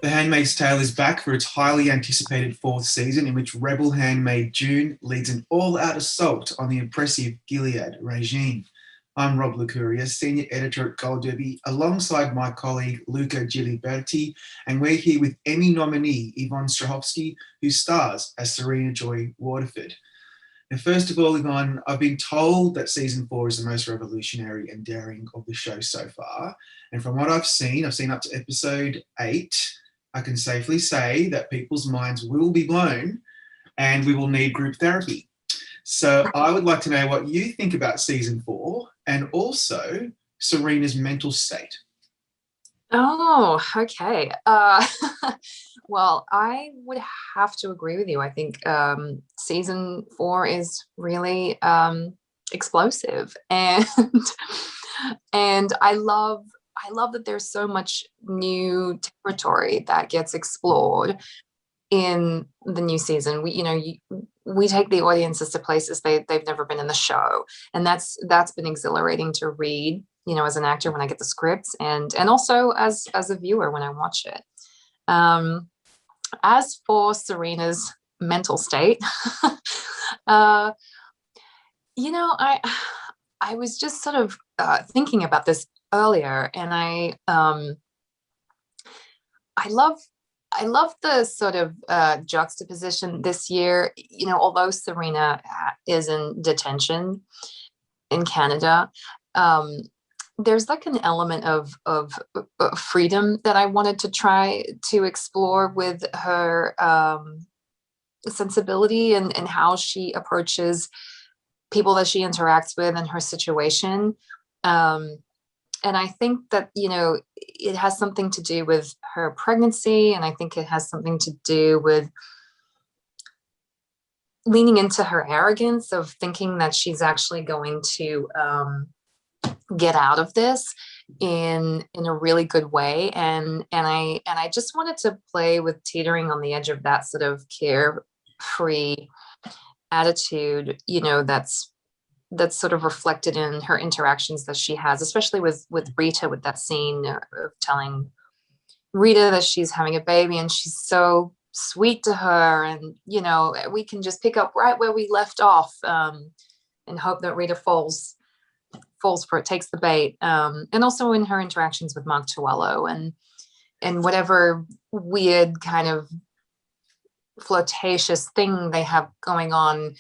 The Handmaid's Tale is back for its highly anticipated fourth season, in which rebel handmaid June leads an all-out assault on the oppressive Gilead regime. I'm Rob Licuria, Senior Editor at Gold Derby, alongside my colleague Luca Giliberti, and we're here with Emmy nominee Yvonne Strahovski, who stars as Serena Joy Waterford. Now, first of all, Yvonne, I've been told that season 4 is the most revolutionary and daring of the show so far. And from what I've seen up to episode 8, I can safely say that people's minds will be blown and we will need group therapy. So I would like to know what you think about season 4 and also Serena's mental state. Oh, okay. Well, I would have to agree with you. I think season 4 is really explosive, and and I love that there's so much new territory that gets explored in the new season. We take the audiences to places they've never been in the show, and that's been exhilarating to read, as an actor when I get the scripts, and also as a viewer when I watch it. As for Serena's mental state, uh, I was just sort of thinking about this earlier, and I love the sort of juxtaposition this year. Although Serena is in detention in Canada, there's like an element of freedom that I wanted to try to explore with her sensibility and how she approaches people that she interacts with in her situation. And I think that, it has something to do with her pregnancy. And I think it has something to do with leaning into her arrogance of thinking that she's actually going to get out of this in a really good way. And I just wanted to play with teetering on the edge of that sort of carefree attitude, that's sort of reflected in her interactions that she has, especially with Rita, with that scene of telling Rita that she's having a baby, and she's so sweet to her, and we can just pick up right where we left off, and hope that Rita falls for it, takes the bait, and also in her interactions with Mark Tuello, and whatever weird kind of flirtatious thing they have going on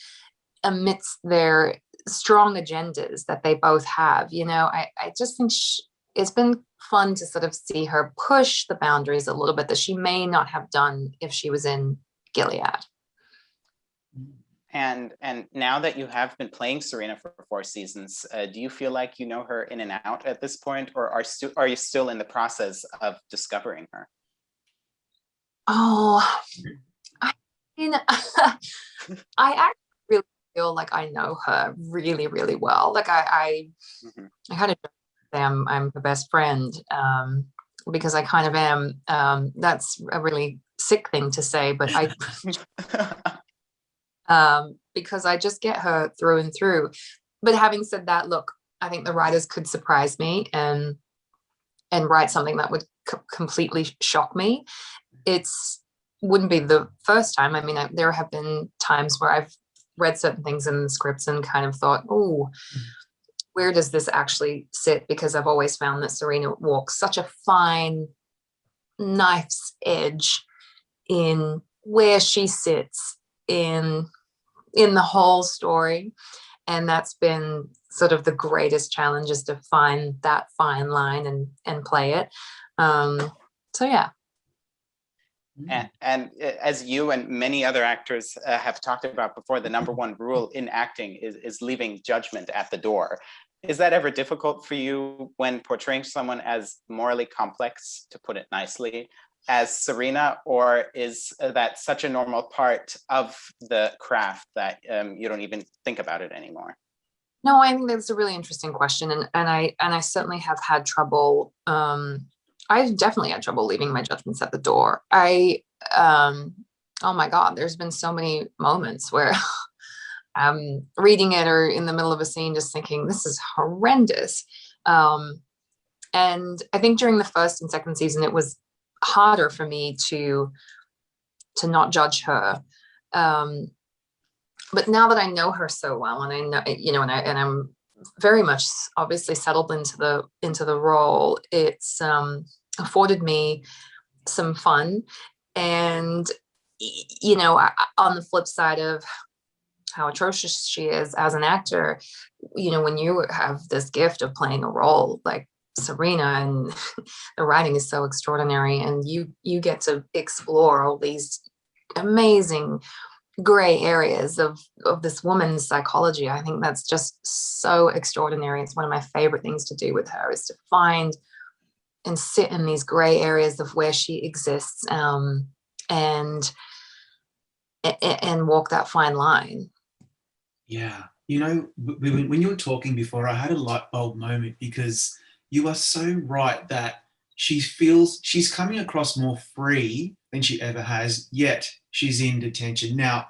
amidst their strong agendas that they both have. I just think it's been fun to sort of see her push the boundaries a little bit that she may not have done if she was in Gilead. And now that you have been playing Serena for 4 seasons, do you feel like you know her in and out at this point, or are you still in the process of discovering her? Oh, I mean, I actually really feel like I know her really, really well. Like I kind of am. I'm her best friend, because I kind of am. That's a really sick thing to say, but because I just get her through and through. But having said that, look, I think the writers could surprise me and write something that would completely shock me. Wouldn't be the first time. I mean, there have been times where I've read certain things in the scripts and kind of thought, oh, where does this actually sit? Because I've always found that Serena walks such a fine knife's edge in where she sits in the whole story. And that's been sort of the greatest challenge, is to find that fine line and play it. So yeah. And as you and many other actors have talked about before, the number one rule in acting is leaving judgment at the door. Is that ever difficult for you when portraying someone as morally complex, to put it nicely, as Serena, or is that such a normal part of the craft that you don't even think about it anymore? No, I think that's a really interesting question, and I certainly have had trouble. I definitely had trouble leaving my judgments at the door. Oh my God, there's been so many moments where I'm reading it or in the middle of a scene just thinking, this is horrendous. And I think during the first and second season, it was harder for me to not judge her. But now that I know her so well, and I know, and I'm very much obviously settled into the role, it's afforded me some fun. And on the flip side of how atrocious she is as an actor, when you have this gift of playing a role like Serena, and the writing is so extraordinary, and you get to explore all these amazing gray areas of this woman's psychology. I think that's just so extraordinary. It's one of my favorite things to do with her, is to find and sit in these gray areas of where she exists, and walk that fine line. Yeah. When you were talking before, I had a light bulb moment, because you are so right that she's coming across more free than she ever has, yet she's in detention. Now,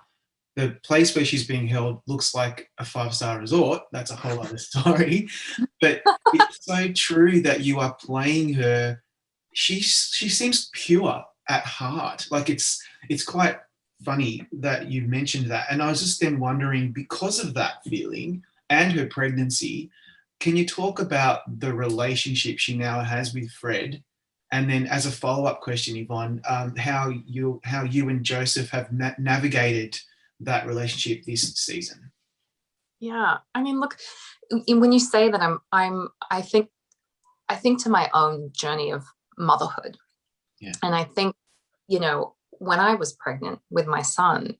the place where she's being held looks like a 5-star resort. That's a whole other story. But it's so true that you are playing her. She seems pure at heart. Like, it's quite funny that you mentioned that. And I was just then wondering, because of that feeling and her pregnancy, can you talk about the relationship she now has with Fred? And then, as a follow-up question, Yvonne, how you and Joseph have navigated that relationship this season? Yeah, I mean, look, when you say that, I think to my own journey of motherhood. Yeah. And I think, when I was pregnant with my son,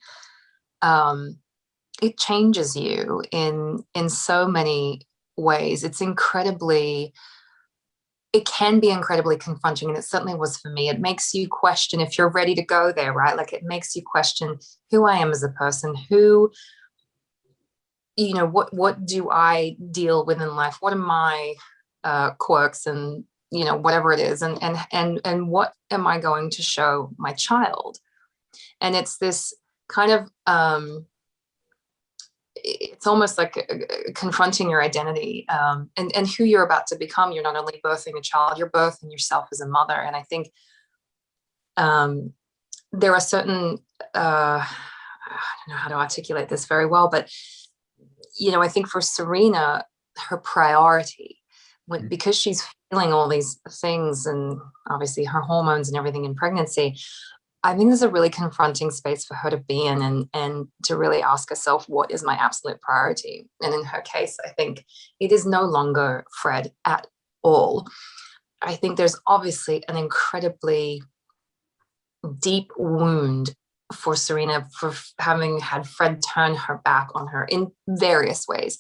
it changes you in so many ways. It can be incredibly confronting, and it certainly was for me. It makes you question if you're ready to go there, right? Like, it makes you question who I am as a person, who, what do I deal with in life? What are my quirks, and whatever it is, and what am I going to show my child? And it's this kind of it's almost like confronting your identity, and who you're about to become. You're not only birthing a child, you're birthing yourself as a mother. And I think there are certain I don't know how to articulate this very well, but I think for Serena, her priority, because she's feeling all these things, and obviously her hormones and everything in pregnancy, I think there's a really confronting space for her to be in, and to really ask herself, what is my absolute priority? And in her case, I think it is no longer Fred at all. I think there's obviously an incredibly deep wound for Serena for having had Fred turn her back on her in various ways.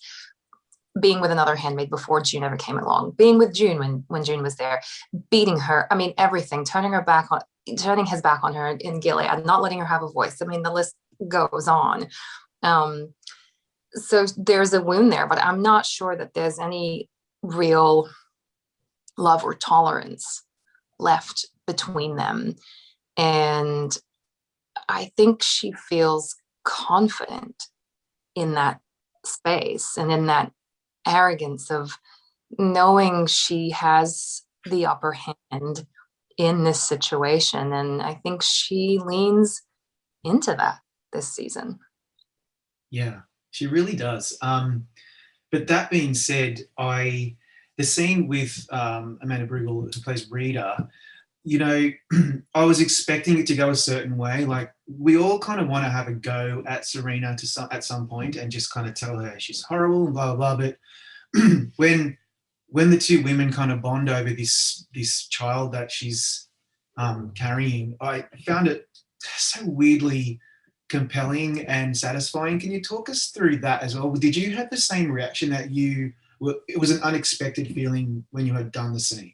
Being with another handmaid before June ever came along, being with June when June was there, beating her. I mean, everything, turning his back on her in Gilead, not letting her have a voice. I mean, the list goes on. So there's a wound there, but I'm not sure that there's any real love or tolerance left between them. And I think she feels confident in that space, and in that arrogance of knowing she has the upper hand in this situation. And I think she leans into that this season. Yeah, she really does. But that being said, the scene with Amanda Brugel, who plays Rita, I was expecting it to go a certain way. Like, we all kind of want to have a go at Serena at some point, and just kind of tell her she's horrible and blah, blah, blah. But when the two women kind of bond over this child that she's carrying, I found it so weirdly compelling and satisfying. Can you talk us through that as well? Did you have the same reaction that it was an unexpected feeling when you had done the scene?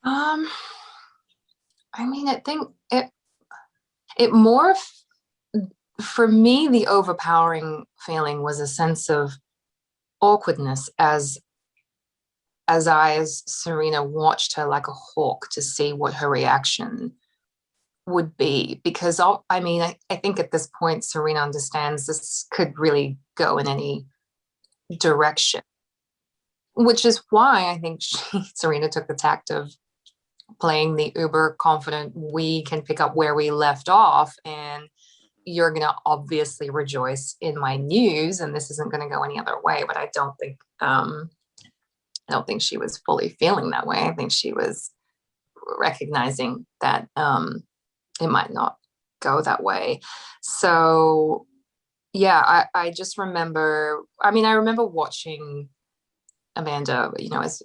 I mean, I think it more, for me, the overpowering feeling was a sense of awkwardness as Serena watched her like a hawk to see what her reaction would be. Because I think at this point, Serena understands this could really go in any direction. which is why I think Serena took the tact of playing the uber confident, we can pick up where we left off, and you're going to obviously rejoice in my news, and this isn't going to go any other way. But I don't think she was fully feeling that way. I think she was recognizing that it might not go that way. So yeah, I just remember, I remember watching Amanda,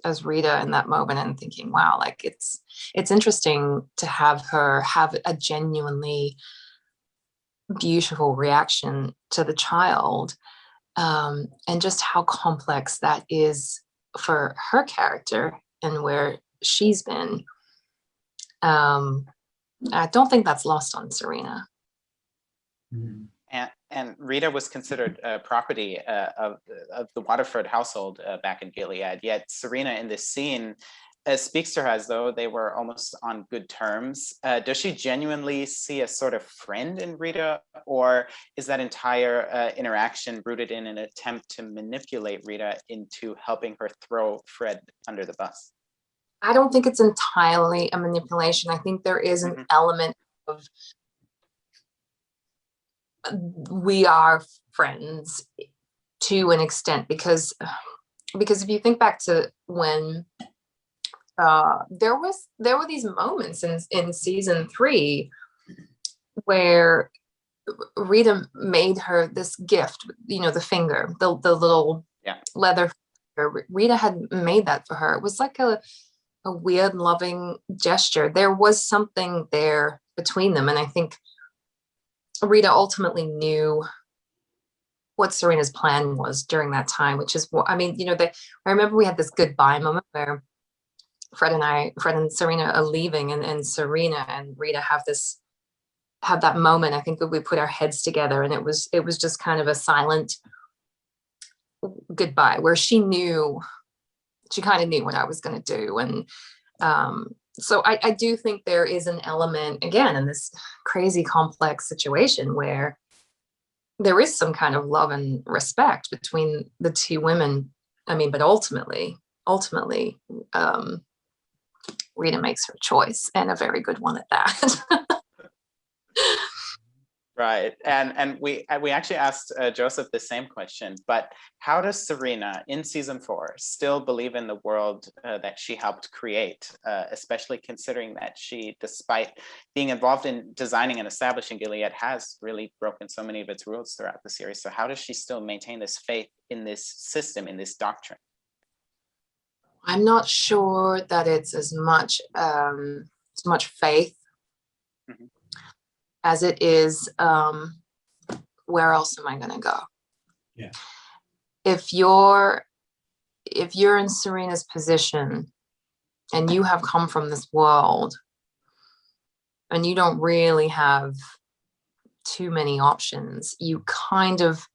as Rita in that moment, and thinking, wow, like it's interesting to have her have a genuinely beautiful reaction to the child, and just how complex that is for her character and where she's been. I don't think that's lost on Serena. Mm-hmm. And Rita was considered property of the Waterford household back in Gilead, yet Serena in this scene speaks to her as though they were almost on good terms. Does she genuinely see a sort of friend in Rita, or is that entire interaction rooted in an attempt to manipulate Rita into helping her throw Fred under the bus? I don't think it's entirely a manipulation. I think there is an element of we are friends to an extent, because if you think back to when there were these moments in season 3 where Rita made her this gift, the finger, the little leather finger. Rita had made that for her. It was like a weird, loving gesture. There was something there between them, and I think Rita ultimately knew what Serena's plan was during that time, which is what I remember we had this goodbye moment where Fred and Serena are leaving, and Serena and Rita have that moment. I think that we put our heads together, and it was just kind of a silent goodbye where she kind of knew what I was going to do. And so I do think there is an element, again, in this crazy complex situation where there is some kind of love and respect between the two women. But ultimately, Rita makes her choice, and a very good one at that. Right, and we actually asked Joseph the same question, but how does Serena in season 4 still believe in the world that she helped create, especially considering that she, despite being involved in designing and establishing Gilead, has really broken so many of its rules throughout the series? So how does she still maintain this faith in this system, in this doctrine? I'm not sure that it's as much faith as it is, where else am I going to go? Yeah. If you're in Serena's position and you have come from this world and you don't really have too many options, you kind of,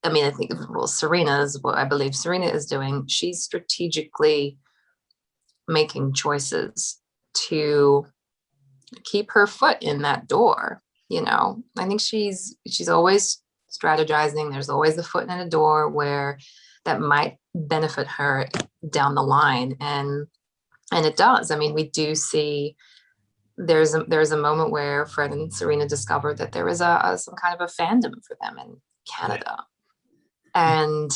I think, Serena's, what I believe Serena is doing, she's strategically making choices to keep her foot in that door. I think she's always strategizing. There's always a foot in a door where that might benefit her down the line, and it does. We do see there's a moment where Fred and Serena discover that there is some kind of a fandom for them in Canada, and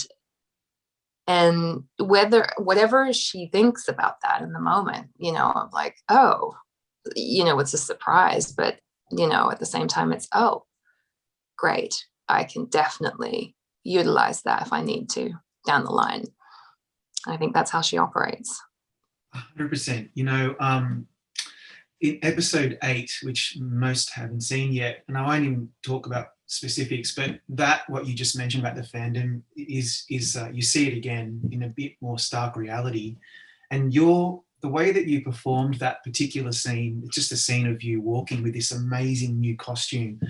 whatever she thinks about that in the moment, of like, oh, it's a surprise, but at the same time it's, oh, great, I can definitely utilize that if I need to down the line. I think that's how she operates. 100%. In episode 8, which most haven't seen yet, and I won't even talk about specifics, but that what you just mentioned about the fandom is you see it again in a bit more stark reality. And the way that you performed that particular scene, it's just a scene of you walking with this amazing new costume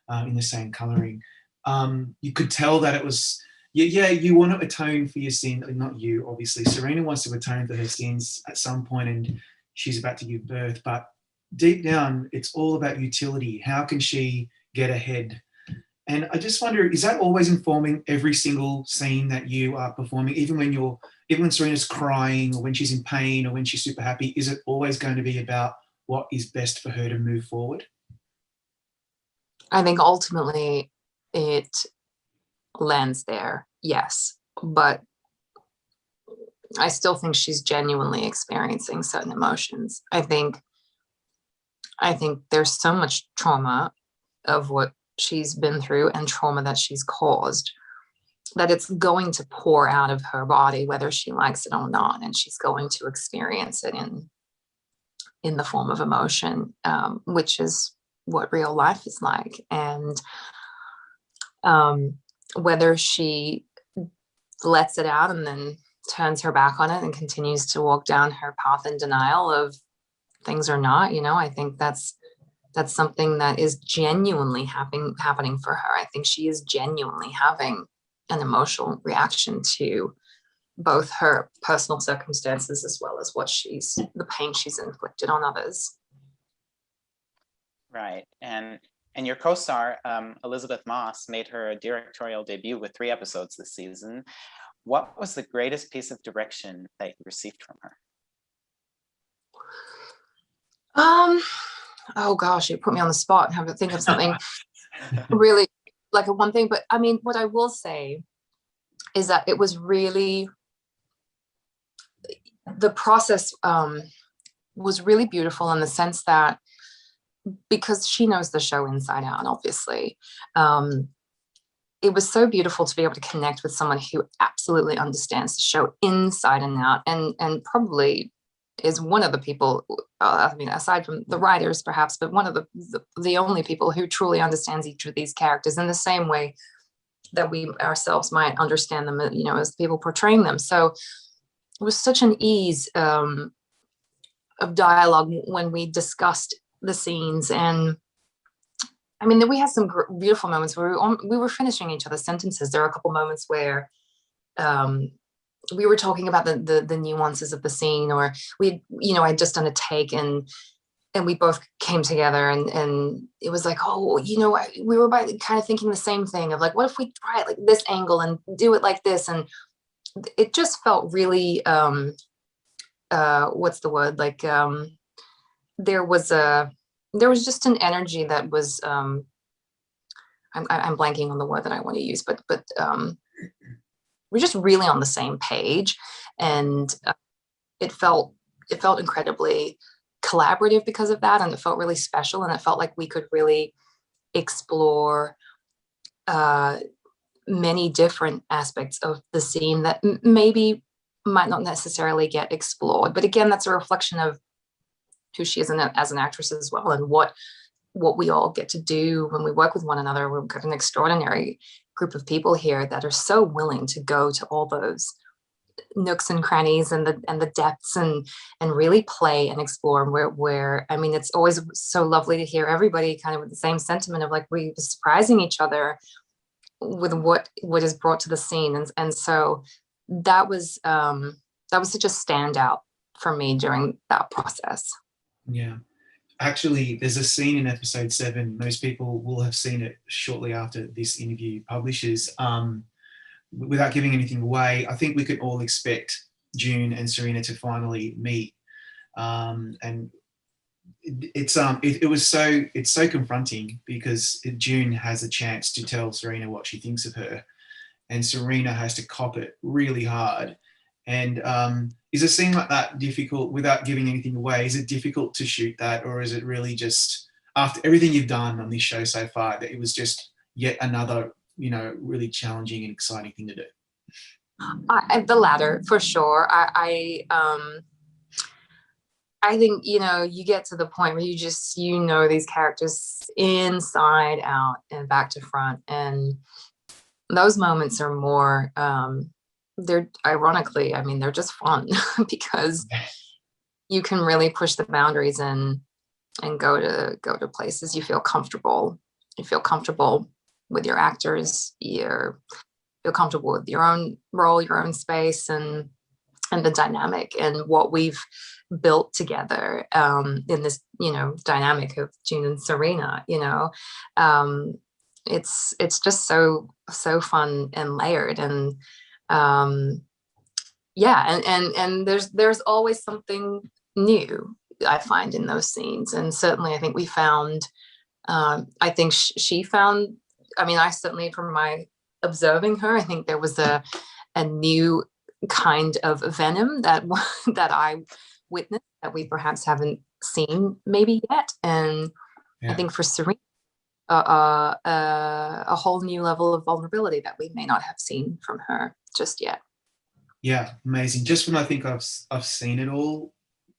in the same colouring. You could tell that it was, you want to atone for your sin. Not you, obviously. Serena wants to atone for her sins at some point, and she's about to give birth. But deep down, it's all about utility. How can she get ahead? And I just wonder, is that always informing every single scene that you are performing, even when you're even when Serena's crying, or when she's in pain, or when she's super happy, is it always going to be about what is best for her to move forward? I think ultimately it lands there, yes, but I still think she's genuinely experiencing certain emotions. I think there's so much trauma of what she's been through and trauma that she's caused that it's going to pour out of her body, whether she likes it or not, and she's going to experience it in the form of emotion, which is what real life is like. And whether she lets it out and then turns her back on it and continues to walk down her path in denial of things or not, I think that's something that is genuinely happening for her. I think she is genuinely having an emotional reaction to both her personal circumstances as well as the pain she's inflicted on others. Right. And your co-star, Elizabeth Moss, made her directorial debut with 3 episodes this season. What was the greatest piece of direction that you received from her? Oh gosh, you put me on the spot and have to think of something really like a one thing. But I mean, what I will say is that it was really, the process was really beautiful in the sense that, because she knows the show inside out, obviously, it was so beautiful to be able to connect with someone who absolutely understands the show inside and out, and probably is one of the people, I mean, aside from the writers perhaps, but one of the only people who truly understands each of these characters in the same way that we ourselves might understand them, as the people portraying them. So it was such an ease of dialogue when we discussed the scenes. And I mean, we had some beautiful moments where we were finishing each other's sentences. There are a couple moments where we were talking about the nuances of the scene, or I'd just done a take and we both came together and it was like, oh, we were kind of thinking the same thing of like, what if we try it like this angle and do it like this? And it just felt really, what's the word? Like, there was just an energy that was, I'm blanking on the word that I want to use, but we're just really on the same page. And it felt incredibly collaborative because of that. And it felt really special. And it felt like we could really explore many different aspects of the scene that maybe might not necessarily get explored. But again, that's a reflection of who she is as an actress as well, and what we all get to do when we work with one another. We've got an extraordinary group of people here that are so willing to go to all those nooks and crannies and the depths and really play and explore where I mean, it's always so lovely to hear everybody kind of with the same sentiment of like, we're surprising each other with what is brought to the scene. And so that was such a standout for me during that process. Yeah. Actually, there's a scene in episode 7. Most people will have seen it shortly after this interview publishes. Without giving anything away, I think we could all expect June and Serena to finally meet. And it's so confronting because June has a chance to tell Serena what she thinks of her, and Serena has to cop it really hard. And is a scene like that difficult, without giving anything away? Is it difficult to shoot that, or is it really just, after everything you've done on this show so far, that it was just yet another, really challenging and exciting thing to do? The latter, for sure. I think, you get to the point where these characters inside out and back to front, and those moments are more, they're ironically, I mean, they're just fun because you can really push the boundaries and go to places you feel comfortable. You feel comfortable with your actors. You feel comfortable with your own role, your own space, and the dynamic and what we've built together in this, dynamic of June and Serena. It's just so fun and layered, and yeah, and there's always something new, I find, in those scenes. And certainly I think we found, I think she found, I mean, I certainly, from my observing her, I think there was a new kind of venom that that I witnessed that we perhaps haven't seen maybe yet. And I think for Serena, a whole new level of vulnerability that we may not have seen from her just yet. Yeah, amazing. Just when I think I've seen it all,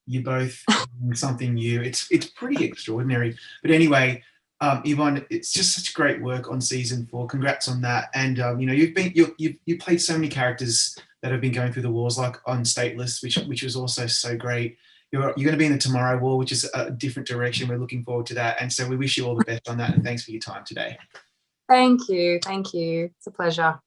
you both doing something new. It's pretty extraordinary. But anyway, Yvonne, it's just such great work on season 4. Congrats on that. And you know, you played so many characters that have been going through the wars, like on Stateless, which was also so great. You're going to be in the Tomorrow War, which is a different direction. We're looking forward to that. And so we wish you all the best on that. And thanks for your time today. Thank you. Thank you. It's a pleasure.